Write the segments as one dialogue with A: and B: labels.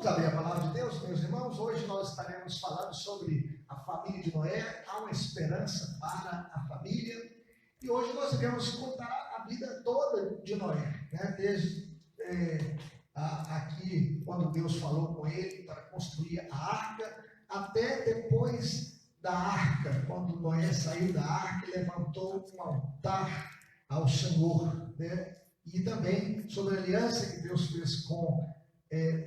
A: Vamos abrir a palavra de Deus, meus irmãos. Hoje nós estaremos falando sobre a família de Noé. Há uma esperança para a família. E hoje nós iremos contar a vida toda de Noé, né? Desde aqui, quando Deus falou com ele para construir a arca, até depois da arca, quando Noé saiu da arca e levantou um altar ao Senhor, né? E também sobre a aliança que Deus fez com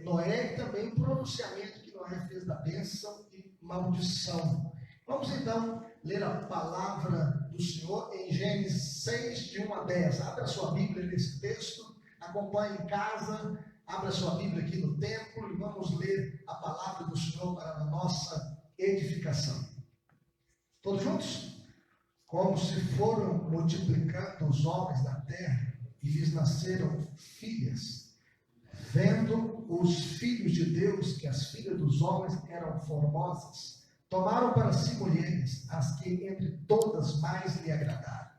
A: Noé, e também o pronunciamento que Noé fez da bênção e maldição. Vamos então ler a palavra do Senhor em Gênesis 6, de 1 a 10. Abra a sua Bíblia nesse texto, acompanhe em casa, abra a sua Bíblia aqui no templo e vamos ler a palavra do Senhor para a nossa edificação. Todos juntos? Como se foram multiplicando os homens da terra e lhes nasceram filhas, vendo os filhos de Deus que as filhas dos homens eram formosas, tomaram para si mulheres, as que entre todas mais lhe agradaram.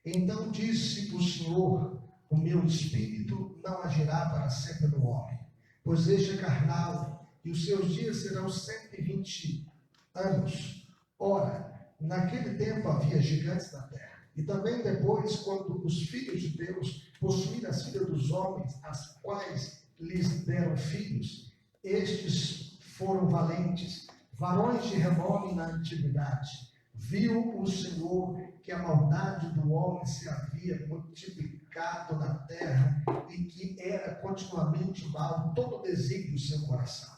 A: Então disse o Senhor: o meu espírito não agirá para sempre no homem, pois este é carnal, e os seus dias serão 120 anos. Ora, naquele tempo havia gigantes na terra. E também depois, quando os filhos de Deus possuíram as filhas dos homens, as quais lhes deram filhos, estes foram valentes, varões de renome na antiguidade. Viu o Senhor que a maldade do homem se havia multiplicado na terra e que era continuamente mal todo o desígnio do seu coração.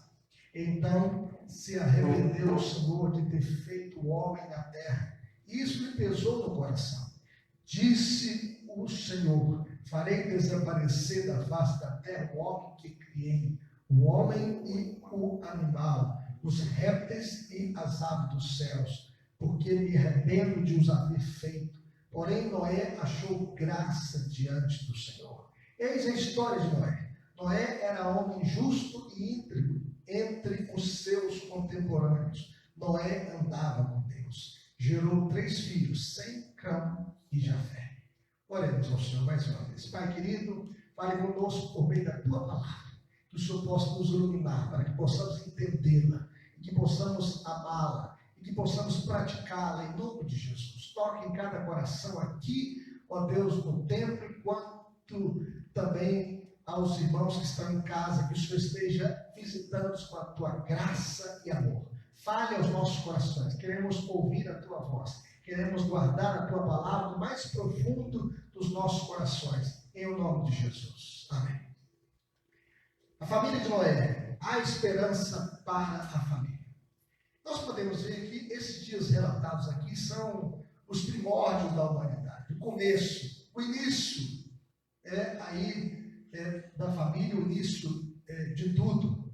A: Então se arrependeu o Senhor de ter feito o homem na terra. Isso lhe pesou no coração. Disse o Senhor: farei desaparecer da face da terra o homem que criei, o homem e o animal, os répteis e as aves dos céus, porque me arrependo de os haver feito. Porém Noé achou graça diante do Senhor. Eis a história de Noé. Noé era homem justo e íntegro entre os seus contemporâneos. Noé andava com Deus. Gerou 3 filhos, Sem, Cã e Jafé. Oremos ao Senhor mais uma vez. Pai querido, fale conosco por meio da Tua palavra, que o Senhor possa nos iluminar, para que possamos entendê-la, e que possamos amá-la, e que possamos praticá-la em nome de Jesus. Toque em cada coração aqui, ó Deus, no templo, enquanto também aos irmãos que estão em casa, que o Senhor esteja visitando-os com a Tua graça e amor. Fale aos nossos corações, queremos ouvir a Tua voz, queremos guardar a Tua palavra no mais profundo dos nossos corações, em o nome de Jesus. Amém. A família de Noé, há esperança para a família. Nós podemos ver que esses dias relatados aqui são os primórdios da humanidade, o começo, o início da família, o início de tudo.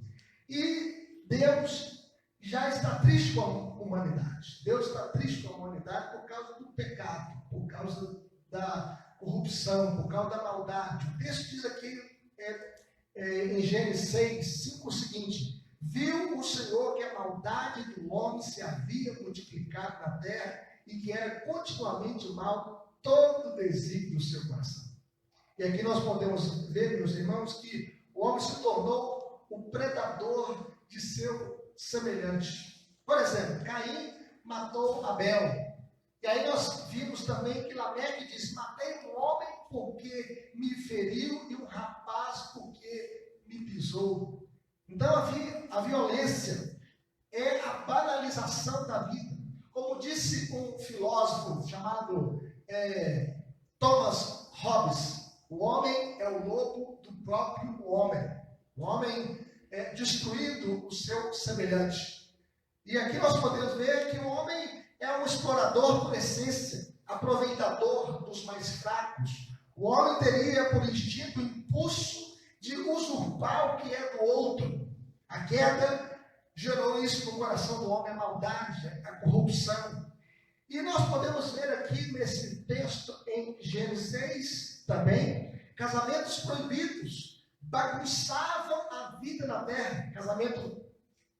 A: E Deus já está triste com a humanidade. Deus está triste com a humanidade por causa do pecado, por causa da corrupção, por causa da maldade. O texto diz aqui em Gênesis 6, 5 o seguinte: viu o Senhor que a maldade do homem se havia multiplicado na terra e que era continuamente mal todo o desígnio do seu coração. E aqui nós podemos ver, meus irmãos, que o homem se tornou o predador de seu semelhante. Por exemplo, Caim matou Abel. E aí nós vimos também que Lameque diz: matei um homem porque me feriu e um rapaz porque me pisou. Então a violência é a banalização da vida. Como disse um filósofo chamado Thomas Hobbes, o homem é o lobo do próprio homem. O homem destruindo o seu semelhante. E aqui nós podemos ver que o homem é um explorador por essência, aproveitador dos mais fracos. O homem teria por instinto o impulso de usurpar o que é do outro. A queda gerou isso no coração do homem, a maldade, a corrupção. E nós podemos ver aqui nesse texto em Gênesis 6 também, casamentos proibidos, bagunçavam a vida na terra,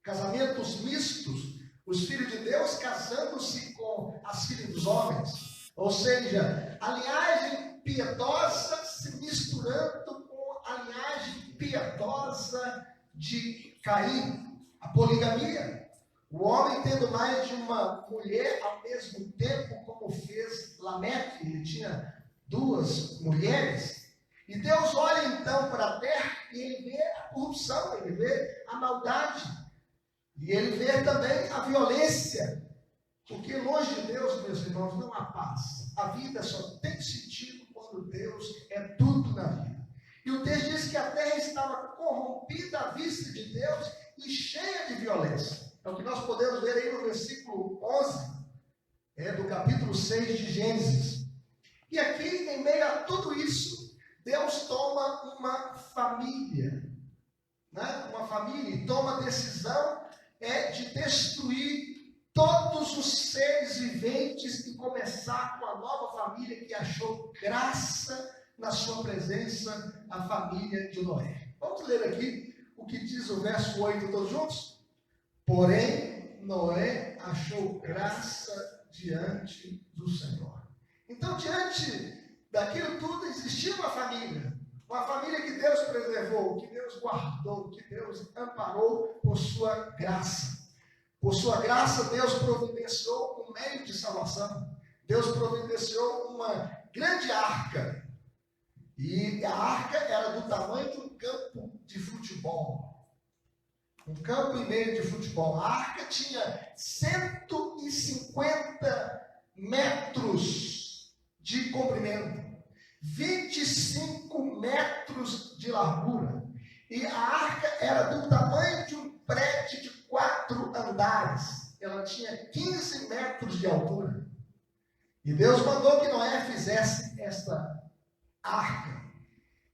A: casamentos mistos, os filhos de Deus casando-se com as filhas dos homens, ou seja, a linhagem piedosa se misturando com a linhagem piedosa de Caim, a poligamia. O homem tendo mais de uma mulher ao mesmo tempo, como fez Lameque, ele tinha 2 mulheres. E Deus olha então para a terra e ele vê a corrupção, ele vê a maldade. E ele vê também a violência. Porque longe de Deus, meus irmãos, não há paz. A vida só tem sentido quando Deus é tudo na vida. E o texto diz que a terra estava corrompida à vista de Deus e cheia de violência. É o que nós podemos ver aí no versículo 11, do capítulo 6 de Gênesis. E aqui, em meio a tudo isso, Deus toma uma família, né? Uma família, e toma a decisão de destruir todos os seres viventes e começar com a nova família que achou graça na sua presença, a família de Noé. Vamos ler aqui o que diz o verso 8 todos juntos? Porém, Noé achou graça diante do Senhor. Então, diante daquilo tudo, existia uma família que Deus preservou, que Deus guardou, que Deus amparou por sua graça. Por sua graça, Deus providenciou um meio de salvação. Deus providenciou uma grande arca. E a arca era do tamanho de um campo de futebol. Um campo e meio de futebol. A arca tinha 150 metros de comprimento, 25 metros de largura. E a arca era do tamanho de um prédio de 4 andares. Ela tinha 15 metros de altura. E Deus mandou que Noé fizesse esta arca.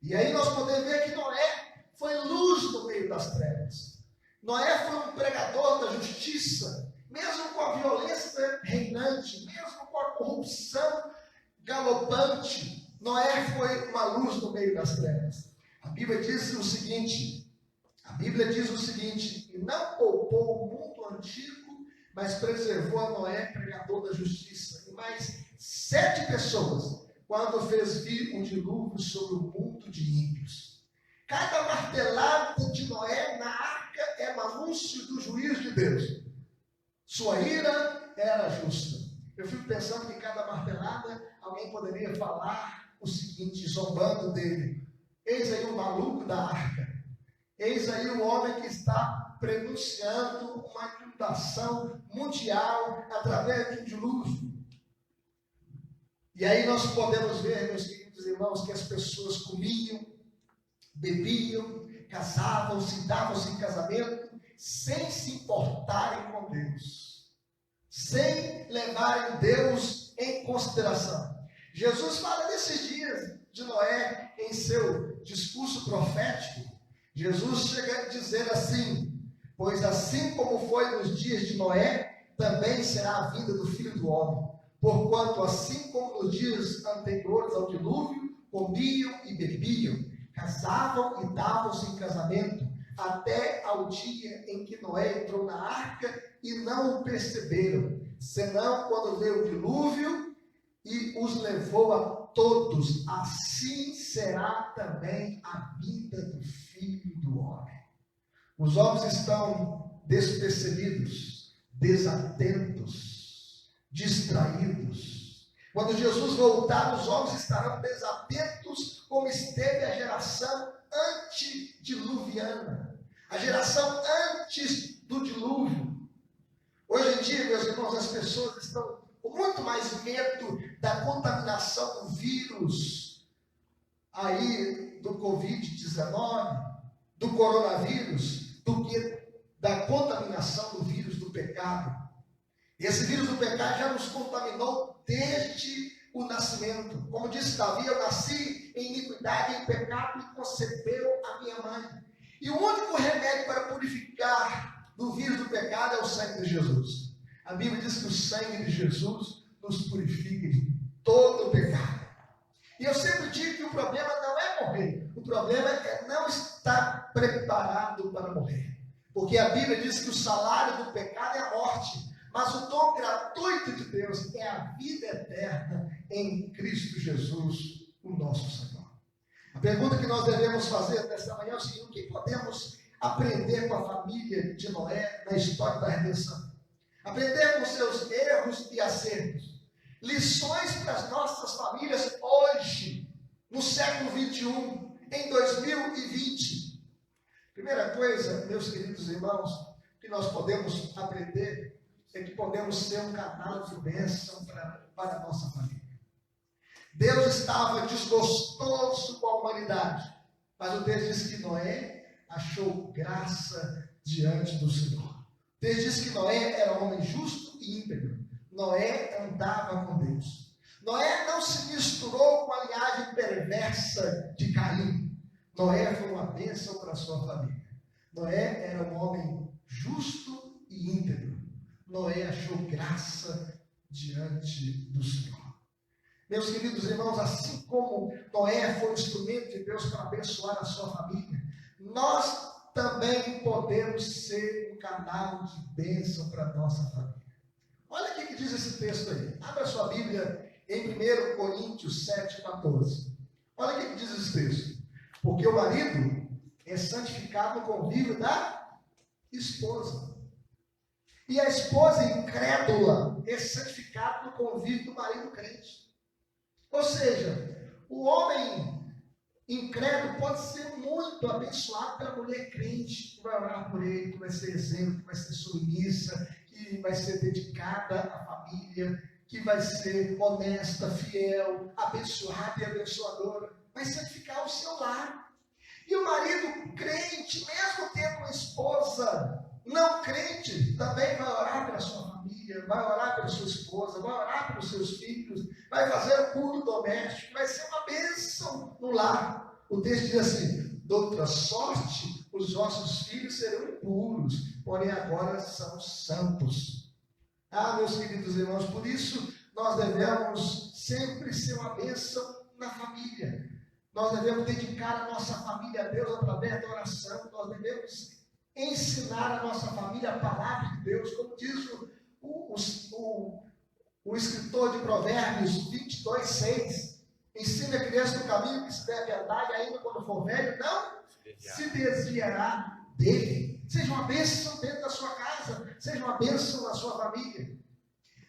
A: E aí nós podemos ver que Noé foi luz no meio das trevas. Noé foi um pregador da justiça, mesmo com a violência reinante, mesmo com a corrupção galopante. Noé foi uma luz no meio das trevas. A Bíblia diz o seguinte: e não poupou o mundo antigo, mas preservou a Noé, pregador da justiça, e mais 7 pessoas, quando fez vir um dilúvio sobre o mundo de ímpios. Cada martelada de Noé na arca é um anúncio do juízo de Deus. Sua ira era justa. Eu fico pensando que cada martelada, alguém poderia falar o seguinte, zombando dele: eis aí o maluco da arca. Eis aí o homem que está prenunciando uma inundação mundial através de um dilúvio. E aí nós podemos ver, meus queridos irmãos, que as pessoas comiam, bebiam, casavam-se, davam-se em casamento, sem se importarem com Deus, sem levarem Deus em consideração. Jesus fala nesses dias de Noé em seu discurso profético. Jesus chega a dizer assim: pois assim como foi nos dias de Noé, também será a vinda do Filho do Homem. Porquanto assim como nos dias anteriores ao dilúvio, comiam e bebiam, casavam e davam-se em casamento, até ao dia em que Noé entrou na arca e não o perceberam, senão quando veio o dilúvio e os levou a todos. Assim será também a vinda do Filho do Homem. Os homens estão despercebidos, desatentos, distraídos. Quando Jesus voltar, os homens estarão desatentos, como esteve a geração antediluviana, a geração antes do dilúvio. Hoje em dia, meus irmãos, as pessoas estão com muito mais medo da contaminação do vírus aí do Covid-19, do coronavírus, do que da contaminação do vírus do pecado. Esse vírus do pecado já nos contaminou desde o nascimento. Como disse Davi: eu nasci em iniquidade, em pecado, e concebeu a minha mãe. E o único remédio para purificar do vírus do pecado é o sangue de Jesus. A Bíblia diz que o sangue de Jesus nos purifica de todo o pecado. E eu sempre digo que o problema não é morrer, o problema é não estar preparado para morrer. Porque a Bíblia diz que o salário do pecado é a morte, mas o dom gratuito de Deus é a vida eterna em Cristo Jesus, o nosso Senhor. A pergunta que nós devemos fazer nesta manhã é o seguinte: o que podemos aprender com a família de Noé na história da redenção. Aprender com seus erros e acertos. Lições para as nossas famílias hoje, no século 21, em 2020. Primeira coisa, meus queridos irmãos, que nós podemos aprender é que podemos ser um canal de bênção para a nossa família. Deus estava desgostoso com a humanidade, mas o texto diz que Noé achou graça diante do Senhor. O texto diz que Noé era um homem justo e íntegro. Noé andava com Deus. Noé não se misturou com a linhagem perversa de Caim. Noé foi uma bênção para a sua família. Noé era um homem justo e íntegro. Noé achou graça diante do Senhor. Meus queridos irmãos, assim como Noé foi um instrumento de Deus para abençoar a sua família, nós também podemos ser um canal de bênção para a nossa família. Olha o que diz esse texto aí. Abra sua Bíblia em 1 Coríntios 7,14. Olha o que diz esse texto. Porque o marido é santificado no convívio da esposa. E a esposa incrédula é santificada no convívio do marido crente. Ou seja, o homem incrédulo pode ser muito abençoado pela mulher crente, que vai orar por ele, que vai ser exemplo, que vai ser submissa, que vai ser dedicada à família, que vai ser honesta, fiel, abençoada e abençoadora, vai santificar o seu lar. E o marido crente, mesmo tendo uma esposa não crente, também vai orar pela sua família, vai orar pela sua esposa, vai orar pelos seus filhos, vai fazer o culto doméstico, vai ser uma bênção no lar. O texto diz assim: de outra sorte, os vossos filhos serão impuros, porém agora são santos. Meus queridos irmãos, por isso nós devemos sempre ser uma bênção na família. Nós devemos dedicar a nossa família a Deus através da oração. Nós devemos ensinar a nossa família a palavra de Deus, como diz o escritor de Provérbios 22:6. Ensina a criança no caminho que se deve andar, e ainda quando for velho, não se desviará dele. Seja uma bênção dentro da sua casa, seja uma bênção na sua família.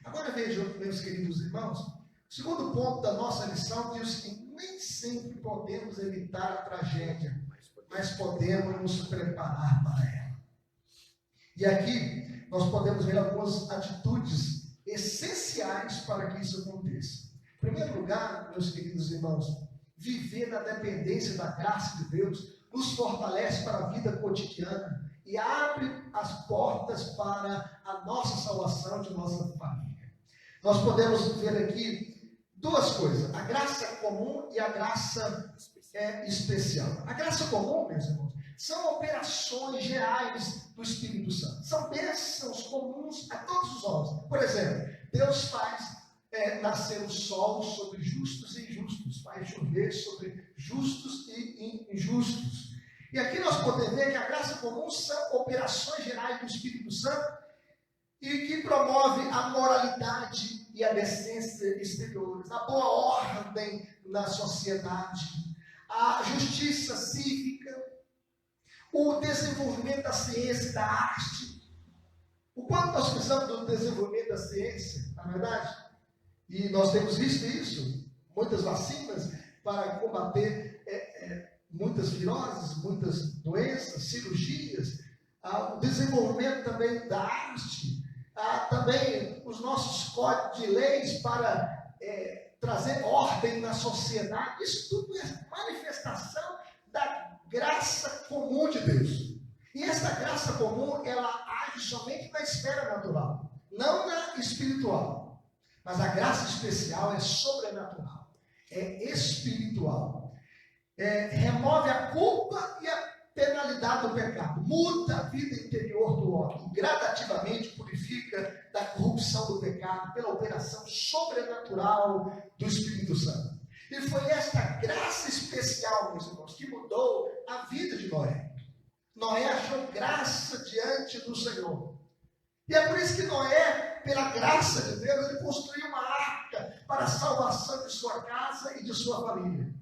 A: Agora vejam, meus queridos irmãos, o segundo ponto da nossa lição diz que nem sempre podemos evitar a tragédia, mas podemos nos preparar para ela. E aqui nós podemos ver algumas atitudes essenciais para que isso aconteça. Em primeiro lugar, meus queridos irmãos, viver na dependência da graça de Deus nos fortalece para a vida cotidiana e abre as portas para a nossa salvação de nossa família. Nós podemos ver aqui duas coisas: a graça comum e a graça especial. A graça comum, meus irmãos, são operações gerais do Espírito Santo. São bênçãos comuns a todos os homens. Por exemplo, Deus faz nascer o sol sobre justos e injustos, faz chover sobre justos e injustos. E aqui nós podemos ver que a graça comum são operações gerais do Espírito Santo e que promove a moralidade e a decência exteriores, a boa ordem na sociedade, a justiça cívica, o desenvolvimento da ciência e da arte. O quanto nós precisamos do desenvolvimento da ciência, na verdade? E nós temos visto isso, muitas vacinas para combater muitas viroses, muitas doenças, cirurgias, o desenvolvimento também da arte, também os nossos códigos de leis para trazer ordem na sociedade. Isso tudo é manifestação da graça comum de Deus. E essa graça comum, ela age somente na esfera natural, não na espiritual. Mas a graça especial é sobrenatural, é espiritual. Remove a culpa e a penalidade do pecado, muda a vida interior do homem, gradativamente purifica da corrupção do pecado pela operação sobrenatural do Espírito Santo. E foi esta graça especial, meus irmãos, que mudou a vida de Noé. Noé achou graça diante do Senhor. E é por isso que Noé, pela graça de Deus, ele construiu uma arca para a salvação de sua casa e de sua família.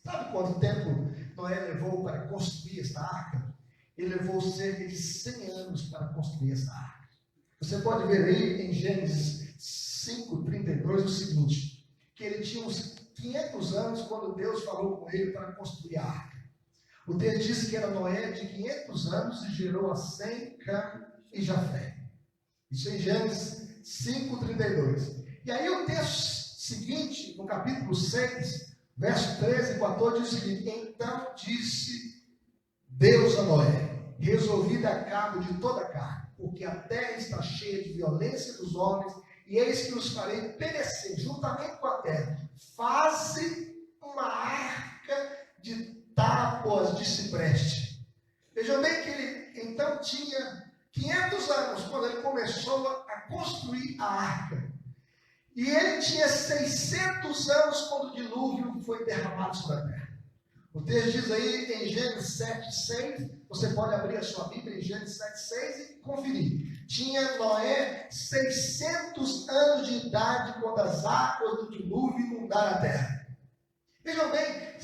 A: Sabe quanto tempo Noé levou para construir esta arca? Ele levou cerca de 100 anos para construir essa arca. Você pode ver aí em Gênesis 5:32 o seguinte, que ele tinha uns 500 anos quando Deus falou com ele para construir a arca. O texto diz que era Noé de 500 anos e gerou a Sem, Cã e Jafé. Isso em Gênesis 5:32. E aí o texto seguinte, no capítulo 6, verso 13 e 14, diz o seguinte: então disse Deus a Noé: resolvi dar cabo de toda a carne, porque a terra está cheia de violência dos homens, e eis que os farei perecer juntamente com a terra. Faze uma arca de tábuas de cipreste. Vejam bem que ele então tinha 500 anos quando ele começou a construir a arca. E ele tinha 600 anos quando o dilúvio foi derramado sobre a terra. O texto diz aí em Gênesis 7:6, você pode abrir a sua Bíblia em Gênesis 7:6 e conferir. Tinha Noé 600 anos de idade quando as águas do dilúvio inundaram a terra. Vejam bem,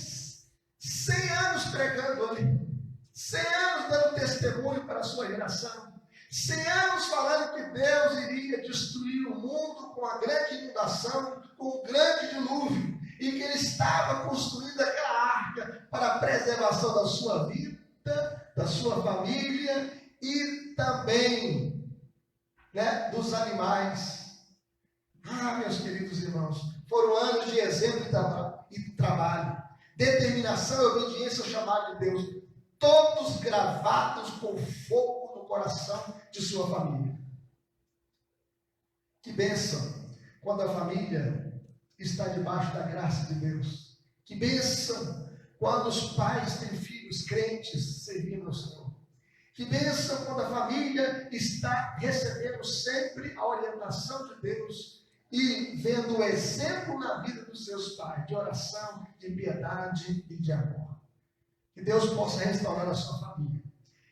A: 100 anos pregando ali, 100 anos dando testemunho para a sua geração, 100 anos falando que Deus iria destruir o mundo com a grande inundação, com o grande dilúvio, e que ele estava construindo aquela arca para a preservação da sua vida, da sua família e também, dos animais. Meus queridos irmãos, foram anos de exemplo e trabalho, determinação e obediência ao chamado de Deus, todos gravados com fogo no coração de sua família. Que bênção quando a família está debaixo da graça de Deus. Que bênção quando os pais têm filhos crentes servindo ao Senhor. Que bênção quando a família está recebendo sempre a orientação de Deus e vendo o exemplo na vida dos seus pais, de oração, de piedade e de amor. Que Deus possa restaurar a sua família.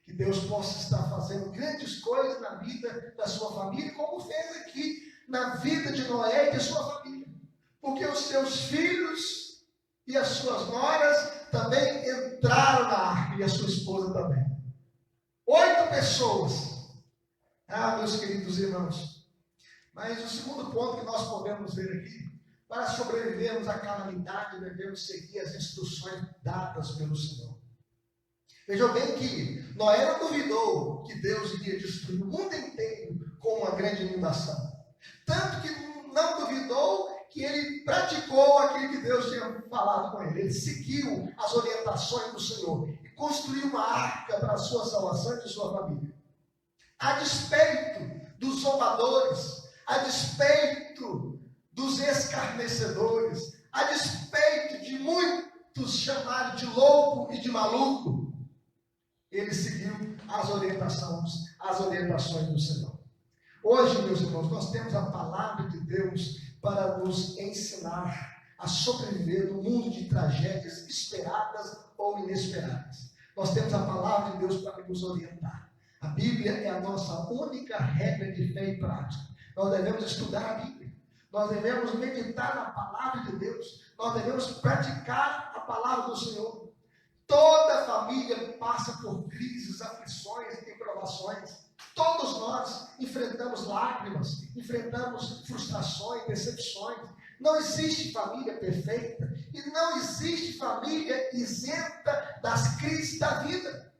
A: Que Deus possa estar fazendo grandes coisas na vida da sua família, como fez aqui na vida de Noé e de sua família. Porque os seus filhos e as suas noras também entraram na arca, e a sua esposa também. 8 pessoas. Meus queridos irmãos. Mas o segundo ponto que nós podemos ver aqui, para sobrevivermos à calamidade, devemos seguir as instruções dadas pelo Senhor. Vejam bem que Noé não duvidou que Deus iria destruir o mundo inteiro com uma grande inundação. Tanto que não duvidou que ele praticou aquilo que Deus tinha falado com ele. Ele seguiu as orientações do Senhor e construiu uma arca para a sua salvação e de sua família. A despeito dos zombadores, a despeito dos escarnecedores, a despeito de muitos chamarem de louco e de maluco, ele seguiu as orientações do Senhor. Hoje, meus irmãos, nós temos a palavra de Deus para nos ensinar a sobreviver no mundo de tragédias esperadas ou inesperadas. Nós temos a palavra de Deus para nos orientar. A Bíblia é a nossa única regra de fé e prática. Nós devemos estudar a Bíblia. Nós devemos meditar na palavra de Deus. Nós devemos praticar a palavra do Senhor. Toda família passa por crises, aflições e provações. Todos nós enfrentamos lágrimas, enfrentamos frustrações, decepções. Não existe família perfeita e não existe família isenta das crises da vida.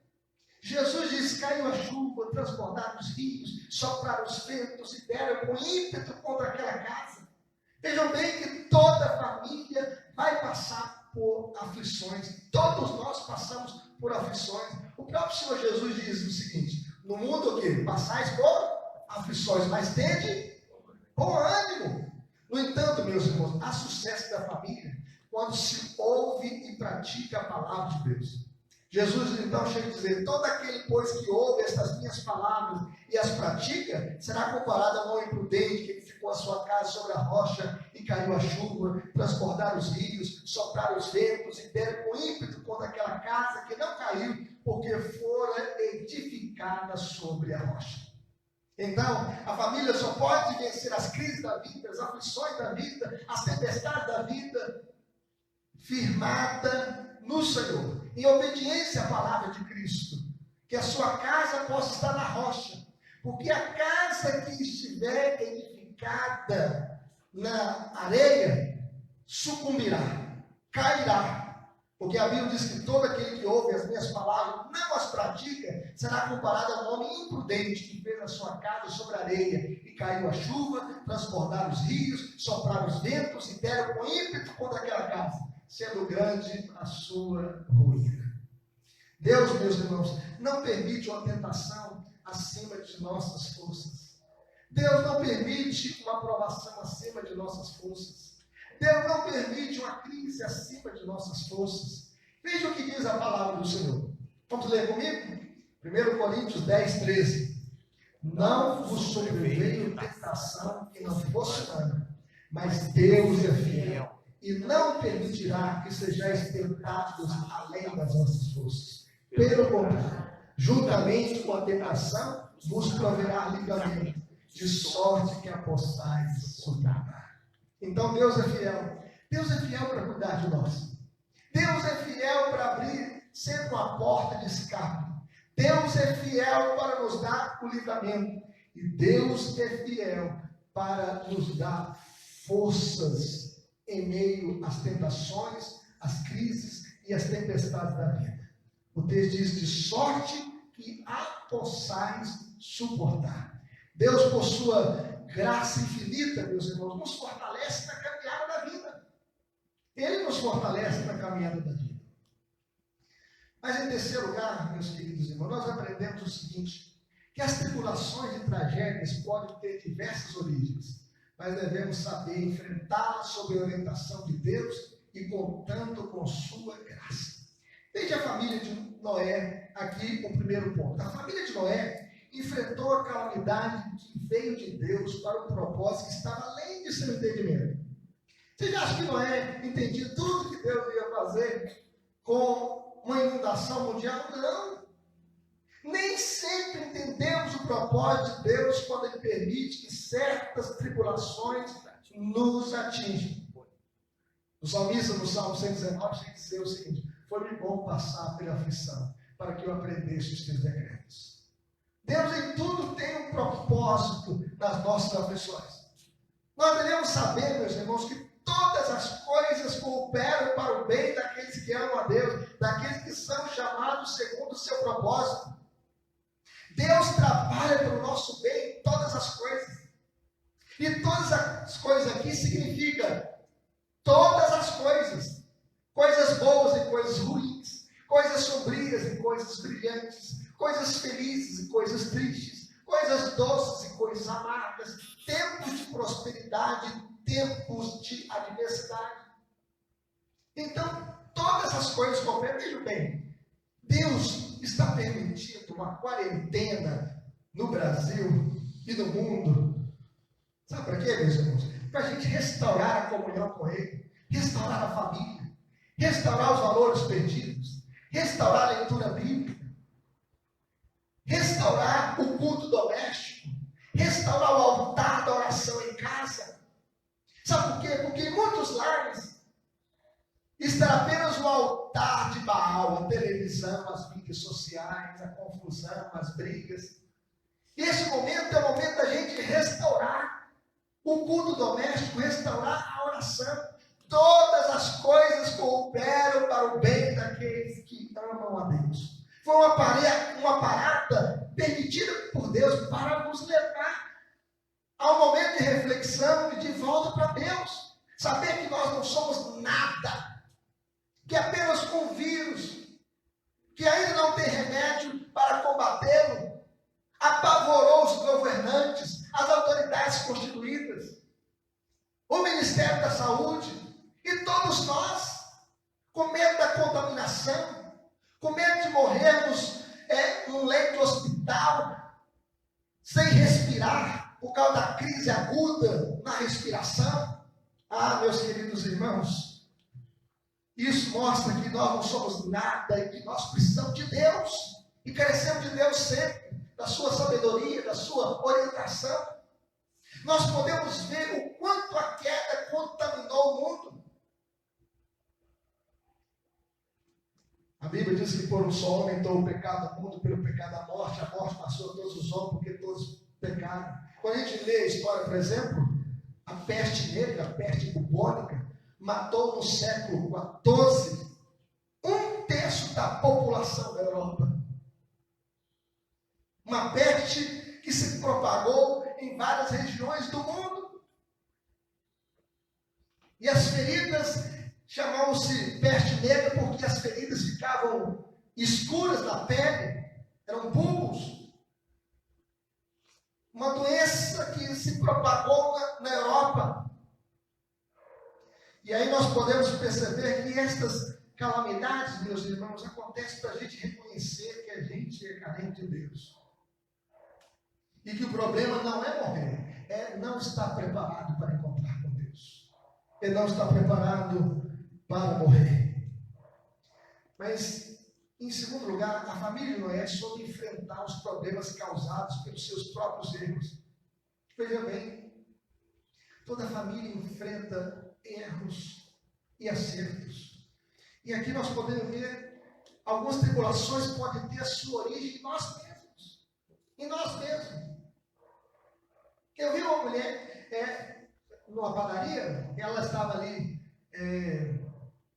A: Jesus diz: caiu a chuva, transbordaram os rios, sopraram os ventos e deram com ímpeto contra aquela casa. Vejam bem que toda família vai passar por aflições. Todos nós passamos por aflições. O próprio Senhor Jesus diz o seguinte: no mundo o quê? Passais por aflições, mas tende bom ânimo. No entanto, meus irmãos, há sucesso da família quando se ouve e pratica a palavra de Deus. Jesus então chega a dizer: todo aquele, pois, que ouve estas minhas palavras e as pratica, será comparado a um homem prudente que edificou a sua casa sobre a rocha, e caiu a chuva, transbordaram os rios, sopraram os ventos, e deram com ímpeto contra aquela casa que não caiu, porque fora edificada sobre a rocha. Então, a família só pode vencer as crises da vida, as aflições da vida, as tempestades da vida, firmada no Senhor, em obediência à palavra de Cristo. que a sua casa possa estar na rocha, porque a casa que estiver edificada na areia sucumbirá, cairá. Porque a Bíblia diz que todo aquele que ouve as minhas palavras, não as pratica, será comparado a um homem imprudente que fez a sua casa sobre a areia, e caiu a chuva, transbordaram os rios, sopraram os ventos e deram com ímpeto contra aquela casa, sendo grande a sua ruína. Deus, meus irmãos, não permite uma tentação acima de nossas forças. Deus não permite uma provação acima de nossas forças. Deus não permite uma crise acima de nossas forças. Veja o que diz a palavra do Senhor. Vamos ler comigo? 1 Coríntios 10, 13. Não vos sobreveio tentação que não fosse humana, mas Deus é fiel e não permitirá que sejais tentados além das vossas forças. Pelo contrário, juntamente com a tentação, vos proverá livramento, de sorte que a possais suportar. Então Deus é fiel. Deus é fiel para cuidar de nós. Deus é fiel para abrir sempre uma porta de escape. Deus é fiel para nos dar o livramento. E Deus é fiel para nos dar forças em meio às tentações, às crises e às tempestades da vida. O texto diz: de sorte que a possais suportar. Deus, por sua graça infinita, meus irmãos, nos fortalece na caminhada da vida. Ele nos fortalece na caminhada da vida. Mas em terceiro lugar, meus queridos irmãos, nós aprendemos o seguinte: que as tribulações e tragédias podem ter diversas origens, mas devemos saber enfrentá-las sob a orientação de Deus e contando com sua graça. Veja a família de Noé, aqui o primeiro ponto. A família de Noé enfrentou a calamidade que veio de Deus para um propósito que estava além de seu entendimento. Você já acha que Noé entendia tudo que Deus ia fazer com uma inundação mundial? Não. Nem sempre entendemos o propósito de Deus quando Ele permite que certas tribulações nos atinjam. O salmista, no Salmo 119, tem que dizer o seguinte: foi-me bom passar pela aflição, para que eu aprendesse os teus decretos. Deus em tudo tem um propósito nas nossas aflições. Nós devemos saber, meus irmãos, que todas as coisas cooperam para o bem daqueles que amam a Deus, daqueles que são chamados segundo o seu propósito. Deus trabalha para o nosso bem em todas as coisas. E todas as coisas aqui significa todas as coisas. Coisas boas e coisas ruins, coisas sombrias e coisas brilhantes, coisas felizes e coisas tristes, coisas doces e coisas amargas, tempos de prosperidade, tempos de adversidade. Então, todas as coisas cooperam. Veja bem, Deus está permitindo uma quarentena no Brasil e no mundo. Sabe para quê, meus irmãos? Para a gente restaurar a comunhão com Ele, restaurar a família, restaurar os valores perdidos, restaurar a leitura bíblica, restaurar o culto doméstico, restaurar o altar da oração em casa. Sabe por quê? Porque em muitos lares está apenas o altar de Baal, a televisão, as mídias sociais, a confusão, as brigas. E esse momento é o momento da gente restaurar o culto doméstico, restaurar a oração. Todas as coisas cooperam para o bem daqueles que amam a Deus. Foi uma parada permitida por Deus para nos levar a um momento de reflexão e de volta para Deus. Saber que nós não somos nada, que apenas um vírus, que ainda não tem remédio para combatê-lo, apavorou os governantes, as autoridades constituídas, o Ministério da Saúde, e todos nós, com medo da contaminação, com medo de morrermos num leito de hospital, sem respirar, por causa da crise aguda na respiração. Ah, meus queridos irmãos, isso mostra que nós não somos nada e que nós precisamos de Deus, e carecemos de Deus sempre, da sua sabedoria, da sua orientação. Nós podemos ver o quanto a queda contaminou o mundo. A Bíblia diz que por um só homem entrou o pecado no mundo, pelo pecado a morte passou a todos os homens, porque todos pecaram. Quando a gente lê a história, por exemplo, a peste negra, a peste bubônica, matou no século XIV 1/3 da população da Europa. Uma peste que se propagou em várias regiões do mundo. E as feridas chamavam-se peste negra porque as feridas ficavam escuras na pele, eram bulbos. Uma doença que se propagou na Europa. E aí nós podemos perceber que estas calamidades, meus irmãos, acontecem para a gente reconhecer que a gente é carente de Deus. E que o problema não é morrer, é não estar preparado para encontrar com Deus. É não estar preparado para morrer. Mas, em segundo lugar, a família de Noé soube enfrentar os problemas causados pelos seus próprios erros. Veja bem, toda família enfrenta erros e acertos. E aqui nós podemos ver algumas tribulações podem ter a sua origem em nós mesmos. Em nós mesmos. Eu vi uma mulher numa padaria, ela estava ali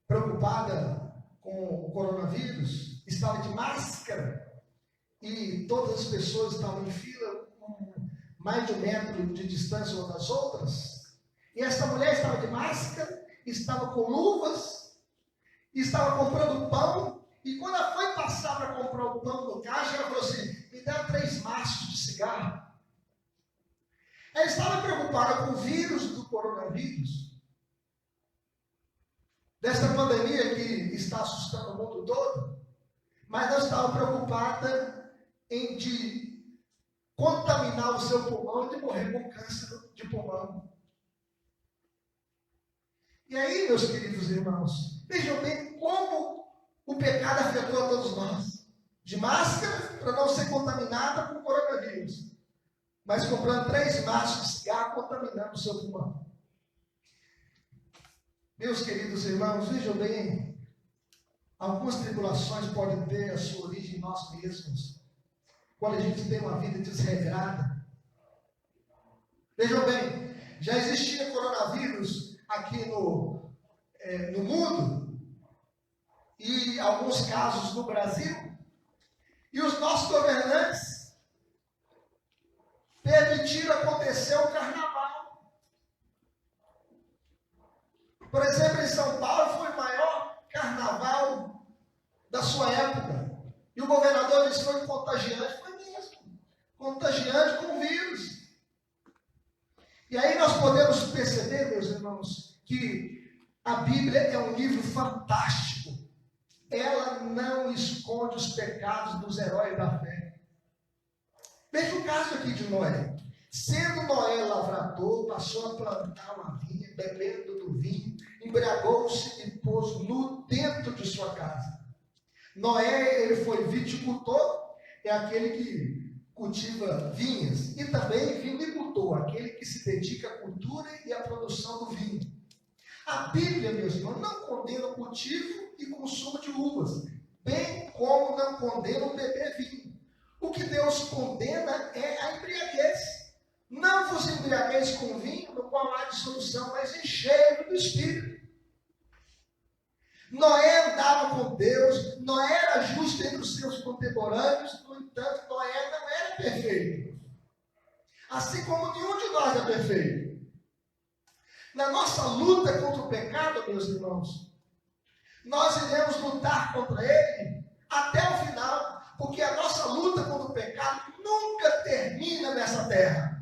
A: preocupada com o coronavírus, estava de máscara e todas as pessoas estavam em fila com mais de 1 metro de distância umas das outras. E essa mulher estava de máscara, estava com luvas, estava comprando pão. E quando ela foi passar para comprar o pão no caixa, ela falou assim: me dá 3 maços de cigarro. Ela estava preocupada com o vírus do coronavírus, desta pandemia que está assustando o mundo todo, mas não estava preocupada em de contaminar o seu pulmão e de morrer com câncer de pulmão. E aí, meus queridos irmãos, vejam bem como o pecado afetou a todos nós. De máscara, para não ser contaminada com o coronavírus. Mas comprando 3 maços de cigarro, contaminando o seu pulmão. Meus queridos irmãos, vejam bem, algumas tribulações podem ter a sua origem em nós mesmos, quando a gente tem uma vida desregrada. Vejam bem, já existia coronavírus aqui no mundo, e alguns casos no Brasil, e os nossos governantes permitiram acontecer o carnaval. Por exemplo, em São Paulo foi o maior carnaval da sua época. E o governador disse que foi contagiante. Foi mesmo. Contagiante com o vírus. E aí nós podemos perceber, meus irmãos, que a Bíblia é um livro fantástico. Ela não esconde os pecados dos heróis da fé. Veja o caso aqui de Noé. Sendo Noé lavrador, passou a plantar uma vinha, bebendo do vinho, embriagou-se e pôs nu dentro de sua casa. Noé, ele foi viticultor, é aquele que cultiva vinhas, e também vinicultor, aquele que se dedica à cultura e à produção do vinho. A Bíblia, meus irmãos, não condena o cultivo e consumo de uvas, bem como não condena o beber vinho. O que Deus condena é a embriaguez. Não vos embriagueis com vinho, no qual há dissolução, mas enchei-vos do Espírito. Noé andava com Deus, Noé era justo entre os seus contemporâneos, no entanto, Noé não era perfeito. Assim como nenhum de nós é perfeito. Na nossa luta contra o pecado, meus irmãos, nós iremos lutar contra ele até o final, porque a nossa luta contra o pecado nunca termina nessa terra.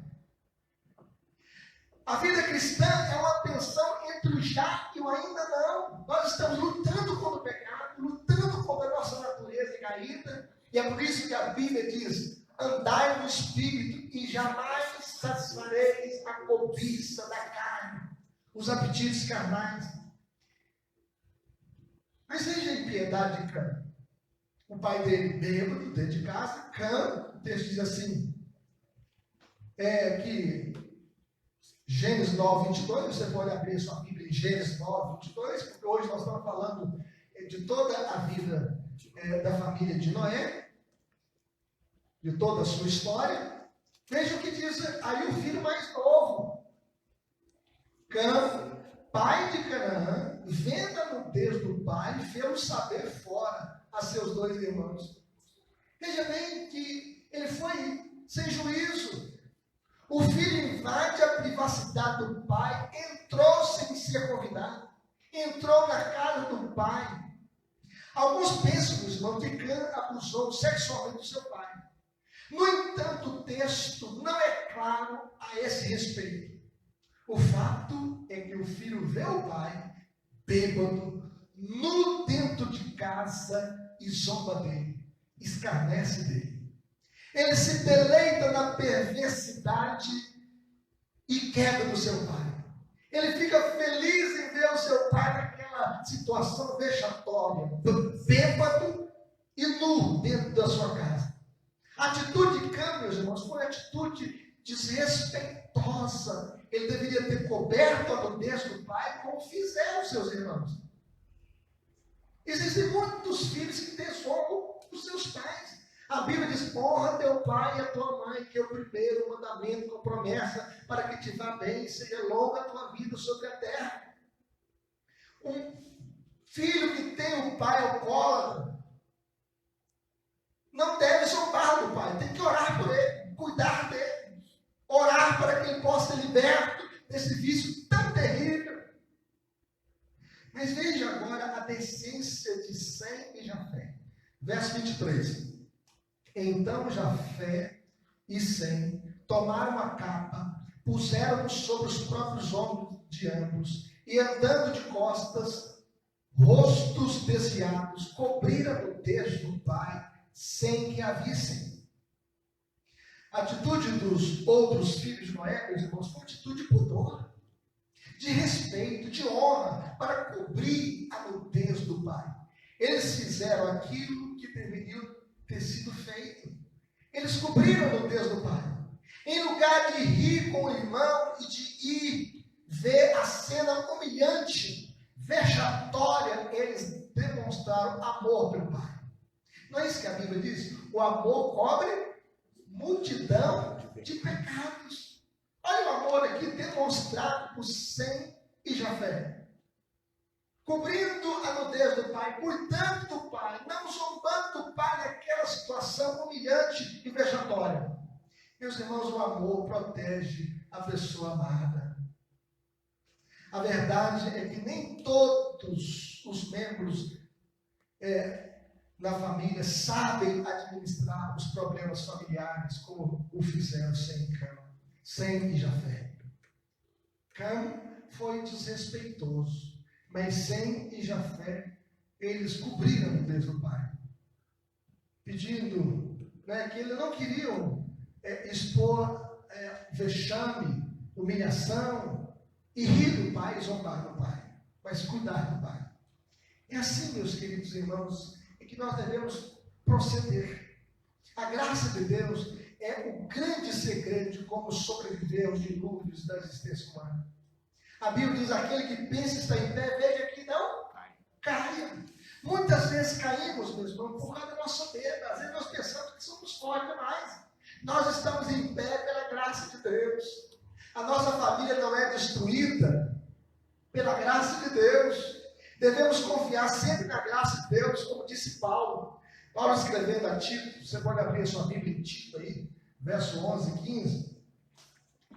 A: A vida cristã é uma tensão entre o já e o ainda não. Nós estamos lutando contra o pecado, lutando contra a nossa natureza caída, e é por isso que a Bíblia diz: andai no Espírito e jamais satisfareis a cobiça da carne, os apetites carnais. Mas veja a impiedade de Cã. O pai dele, bêbado, dentro de casa, Cã, o texto diz assim, que Gênesis 9, 22, você pode abrir sua Bíblia em Gênesis 9, 22, porque hoje nós estamos falando de toda a vida da família de Noé, de toda a sua história. Veja o que diz aí o filho mais novo. Cã, pai de Canaã, vendo a nudez do pai, fez-o saber fora a seus 2 irmãos. Veja bem que ele foi sem juízo. O filho invade a privacidade do pai, entrou sem ser convidado, entrou na casa do pai. Alguns pensam, meus irmãos, que Cã abusou sexualmente do seu pai. No entanto, o texto não é claro a esse respeito. O fato é que o filho vê o pai bêbado, nu dentro de casa e zomba dele, escarnece dele. Ele se deleita na perversidade e queda do seu pai. Ele fica feliz em ver o seu pai naquela situação vexatória, bêbado e nu dentro da sua casa. A atitude de Cã, meus irmãos, foi uma atitude desrespeitosa. Ele deveria ter coberto a nudez do pai, como fizeram seus irmãos. Existem muitos filhos que desonram os seus pais. A Bíblia diz: honra teu pai e a tua mãe, que é o primeiro mandamento com promessa, para que te vá bem e seja longa a tua vida sobre a terra. Um filho que tem um pai alcoólatra não deve zombar do pai, tem que orar por ele, cuidar dele, orar para que ele possa ser liberto desse vício tão terrível. Mas veja agora a decência de Sem e Jafé. Verso 23. Então Jafé e Sem tomaram a capa, puseram-no sobre os próprios ombros de ambos, e andando de costas, rostos desviados, cobriram a nudez do pai, sem que a vissem. A atitude dos outros filhos de Noé, meus irmãos, foi uma atitude de pudor, de respeito, de honra, para cobrir a nudez do pai. Eles fizeram aquilo que deveriam ter sido feito. Eles cobriram a nudez do pai. Em lugar de rir com o irmão e de ir ver a cena humilhante, vexatória, eles demonstraram amor pelo pai. Não é isso que a Bíblia diz? O amor cobre multidão de pecados. Olha o amor aqui demonstrado por Sem e Jafé. Cobrindo a nudez do pai, cuidando do pai, não zombando do pai naquela situação humilhante e vexatória. Meus irmãos, o amor protege a pessoa amada. A verdade é que nem todos os membros da família sabem administrar os problemas familiares como o fizeram Sem e Jafé. Cã foi desrespeitoso, mas Sem e Jafé, eles cobriram a nudez do pai, pedindo que eles não queriam expor vexame, humilhação, e rir do pai, zombar do pai, mas cuidar do pai. É assim, meus queridos irmãos, que nós devemos proceder. A graça de Deus é o grande segredo de como sobreviver aos dilúvios da existência humana. A Bíblia diz: aquele que pensa estar em pé, veja que não caia. Muitas vezes caímos, meus irmãos, por causa da nossa soberba. Às vezes nós pensamos que somos fortes demais. Nós estamos em pé pela graça de Deus. A nossa família não é destruída pela graça de Deus. Devemos confiar sempre na graça de Deus, como disse Paulo. Paulo escrevendo a Tito, você pode abrir a sua Bíblia em Tito aí, verso 11 e 15.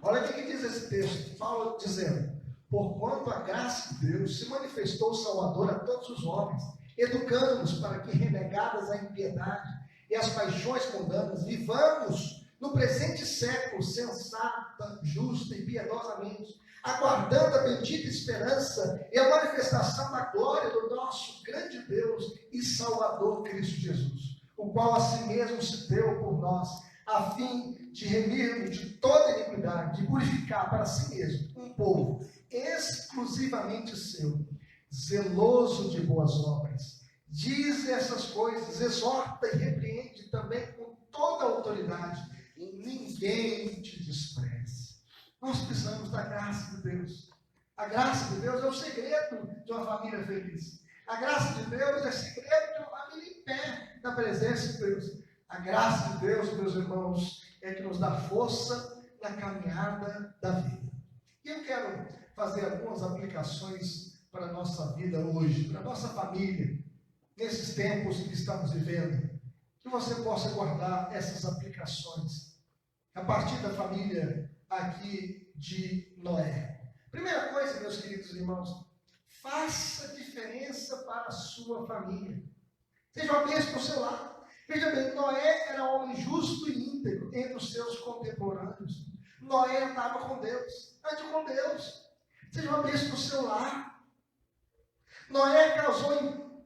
A: Olha o que diz esse texto. Paulo dizendo: porquanto a graça de Deus se manifestou salvadora a todos os homens, educando-nos para que, renegadas a impiedade e as paixões mundanas, vivamos no presente século sensata, justa e piedosamente, aguardando a bendita esperança e a manifestação da glória do nosso grande Deus e Salvador Cristo Jesus, o qual a si mesmo se deu por nós, a fim de remir-nos de toda iniquidade, de purificar para si mesmo um povo exclusivamente seu, zeloso de boas obras. Diz essas coisas, exorta e repreende também com toda a autoridade, e ninguém te despreze. Nós precisamos da graça de Deus. A graça de Deus é o segredo de uma família feliz. A graça de Deus é o segredo de uma família pé na presença de Deus. A graça de Deus, meus irmãos, é que nos dá força na caminhada da vida. E eu quero fazer algumas aplicações para a nossa vida hoje, para a nossa família, nesses tempos que estamos vivendo, que você possa guardar essas aplicações a partir da família aqui de Noé. Primeira coisa, meus queridos irmãos, faça diferença para a sua família. Seja uma bênção para o seu lar. Veja bem, Noé era um homem justo e íntegro entre os seus contemporâneos. Noé andava com Deus, ande com Deus. Seja uma bênção para o seu lar. Noé causou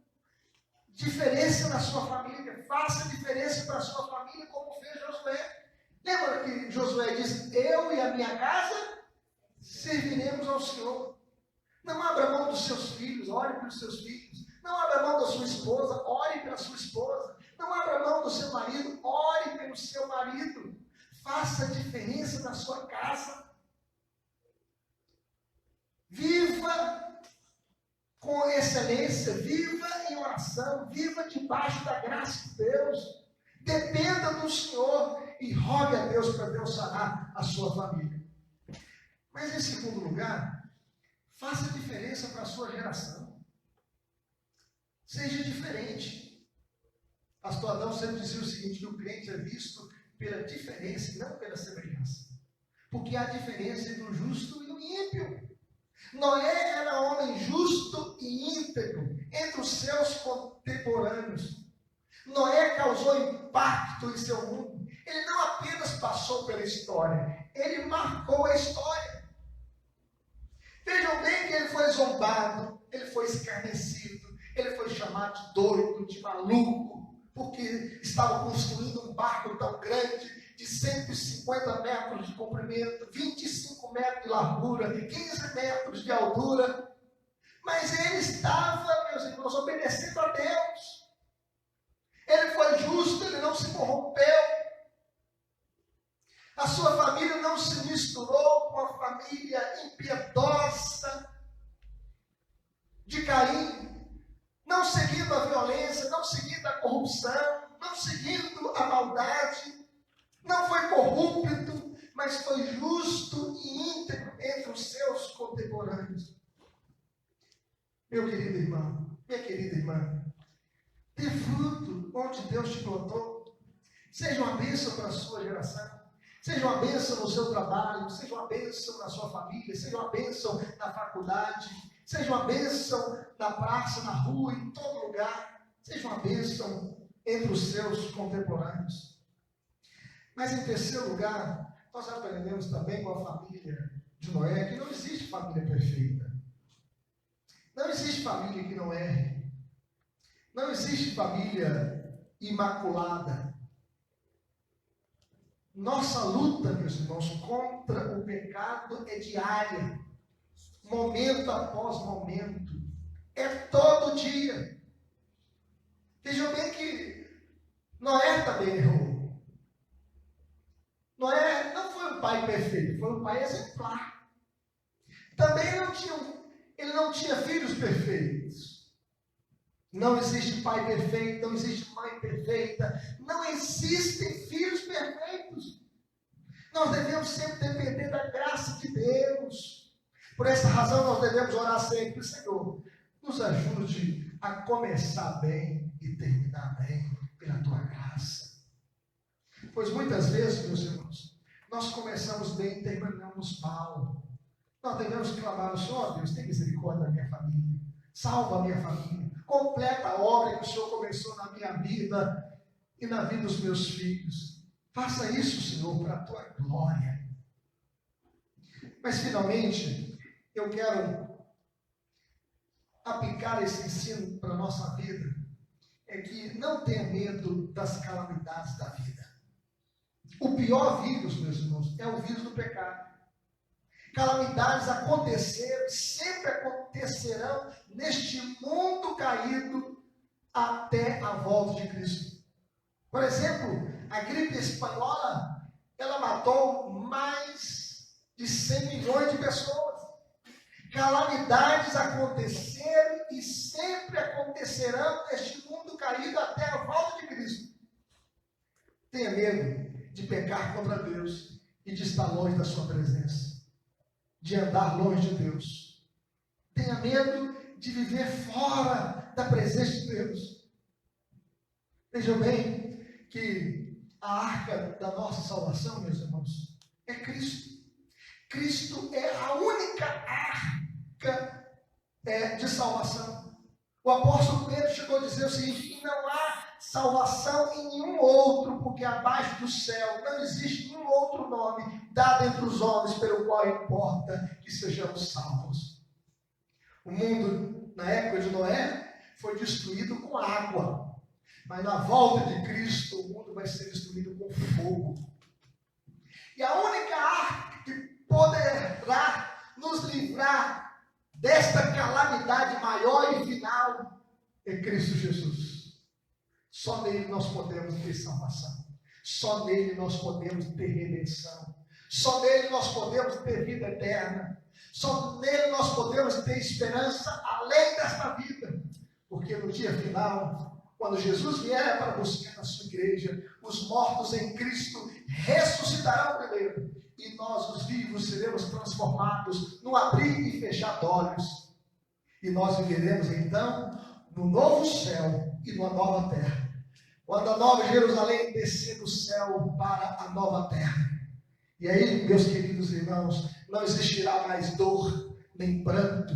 A: diferença na sua família. Faça diferença para a sua família, como fez Josué. Lembra que Josué disse: eu e a minha casa serviremos ao Senhor. Não abra mão dos seus filhos, ore pelos seus filhos. Não abra mão da sua esposa, ore pela sua esposa. Não abra mão do seu marido, ore pelo seu marido. Faça diferença na sua casa. Viva com excelência, viva em oração, viva debaixo da graça de Deus. Dependa do Senhor e rogue a Deus para Deus sarar a sua família. Mas em segundo lugar, faça diferença para a sua geração. Seja diferente. Pastor Adão sempre dizia o seguinte, que o crente é visto pela diferença e não pela semelhança. Porque há diferença entre o justo e o ímpio. Noé era homem justo e íntegro entre os seus contemporâneos. Noé causou impacto em seu mundo. Ele não apenas passou pela história, ele marcou a história. Vejam bem que ele foi zombado, ele foi escarnecido, ele foi chamado de doido, de maluco, porque estava construindo um barco tão grande, de 150 metros de comprimento, 25 metros de largura, 15 metros de altura. Mas ele estava, meus irmãos, obedecendo a Deus. Ele foi justo, ele não se corrompeu. A sua família não se misturou com a família impiedosa de Caim, não seguindo a violência, não seguindo a corrupção, não seguindo a maldade, não foi corrupto, mas foi justo e íntegro entre os seus contemporâneos. Meu querido irmão, minha querida irmã, dê fruto onde Deus te plantou. Seja uma bênção para a sua geração. Seja uma bênção no seu trabalho. Seja uma bênção na sua família. Seja uma bênção na faculdade. Seja uma bênção na praça, na rua, em todo lugar. Seja uma bênção entre os seus contemporâneos. Mas em terceiro lugar, nós aprendemos também com a família de Noé que não existe família perfeita. Não existe família que não erre. Não existe família imaculada. Nossa luta, meus irmãos, contra o pecado é diária. Momento após momento. É todo dia. Vejam bem que Noé também errou. Noé não foi um pai perfeito, foi um pai exemplar. Também ele não tinha filhos perfeitos. Não existe pai perfeito, não existe mãe perfeita, não existem filhos perfeitos. Nós devemos sempre depender da graça de Deus. Por essa razão nós devemos orar sempre: Senhor, nos ajude a começar bem e terminar bem pela Tua graça. Pois muitas vezes, meus irmãos, nós começamos bem e terminamos mal. Nós devemos clamar ao Senhor: Deus, tem misericórdia da minha família, salva a minha família, completa a obra que o Senhor começou na minha vida e na vida dos meus filhos. Faça isso, Senhor, para a Tua glória. Mas finalmente, eu quero aplicar esse ensino para a nossa vida, é que não tenha medo das calamidades da vida. O pior vírus, meus irmãos, é o vírus do pecado. Calamidades aconteceram e sempre acontecerão neste mundo caído até a volta de Cristo. Por exemplo, a gripe espanhola, ela matou mais de 100 milhões de pessoas. Calamidades aconteceram e sempre acontecerão neste mundo caído caído até a volta de Cristo. Tenha medo de pecar contra Deus e de estar longe da sua presença, de andar longe de Deus. Tenha medo de viver fora da presença de Deus. Vejam bem que a arca da nossa salvação, meus irmãos, é Cristo. Cristo é a única arca de salvação. O apóstolo Pedro chegou a dizer o seguinte: que não há salvação em nenhum outro, porque abaixo do céu não existe nenhum outro nome dado entre os homens pelo qual importa que sejamos salvos. O mundo, na época de Noé, foi destruído com água, mas na volta de Cristo o mundo vai ser destruído com fogo. E a única arca que poderá nos livrar desta calamidade maior e final é Cristo Jesus. Só nele nós podemos ter salvação. Só nele nós podemos ter redenção. Só nele nós podemos ter vida eterna. Só nele nós podemos ter esperança além desta vida. Porque no dia final, quando Jesus vier para buscar a sua igreja, os mortos em Cristo ressuscitarão primeiro. E nós, os vivos, seremos transformados no abrir e fechar de olhos. E nós viveremos então no novo céu e numa nova terra. Quando a nova Jerusalém descer do céu para a nova terra. E aí, meus queridos irmãos, não existirá mais dor, nem pranto,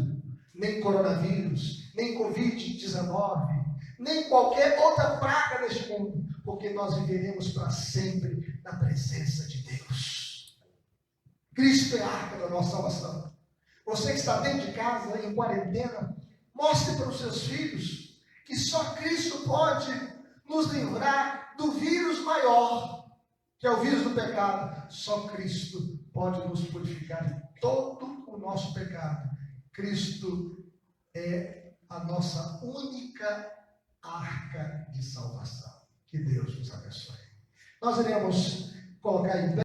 A: nem coronavírus, nem Covid-19, nem qualquer outra praga neste mundo, porque nós viveremos para sempre na presença de Deus. Cristo é a arca da nossa salvação. Você que está dentro de casa, em quarentena, mostre para os seus filhos que só Cristo pode nos livrar do vírus maior, que é o vírus do pecado. Só Cristo pode nos purificar de todo o nosso pecado. Cristo é a nossa única arca de salvação. Que Deus nos abençoe. Nós iremos colocar em pé.